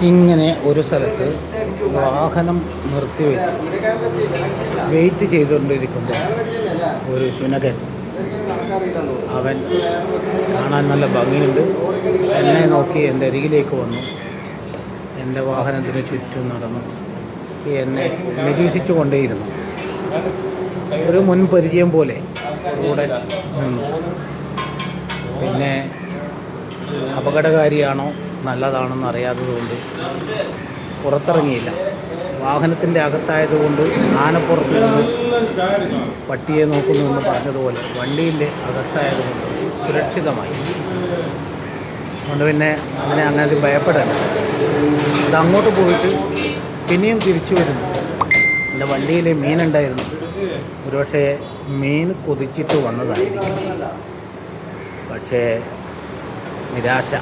ഇങ്ങനെ ഒരു സ്ഥലത്ത് വാഹനം നിർത്തിവെച്ച് വെയിറ്റ് ചെയ്തുകൊണ്ടിരിക്കുമ്പോൾ ഒരു ശുനകൻ, അവൻ കാണാൻ നല്ല ഭംഗിയുണ്ട്, എന്നെ നോക്കി എൻ്റെ അരികിലേക്ക് വന്നു, എൻ്റെ വാഹനത്തിന് ചുറ്റും നടന്നു, എന്നെ നിരീക്ഷിച്ചു കൊണ്ടേയിരുന്നു. ഒരു മുൻപരിചയം പോലെ കൂടെ നിന്നു. പിന്നെ അപകടകാരിയാണോ നല്ലതാണെന്ന് അറിയാത്തതുകൊണ്ട് പുറത്തിറങ്ങിയില്ല. വാഹനത്തിൻ്റെ അകത്തായതുകൊണ്ട് ആനപ്പുറത്ത് നിന്ന് പട്ടിയെ നോക്കുന്നുവെന്ന് പറഞ്ഞതുപോലെ വണ്ടിയിലെ അകത്തായതുകൊണ്ട് സുരക്ഷിതമായി. അതുകൊണ്ട് പിന്നെ അതിനെ അങ്ങനെ ഭയപ്പെടേണ്ട. അത് അങ്ങോട്ട് പോയിട്ട് പിന്നെയും തിരിച്ചു വരുന്നു. എൻ്റെ വണ്ടിയിൽ മീനുണ്ടായിരുന്നു. ഒരുപക്ഷെ മീൻ കൊതിച്ചിട്ട് വന്നതായിരിക്കും. പക്ഷേ നിരാശ.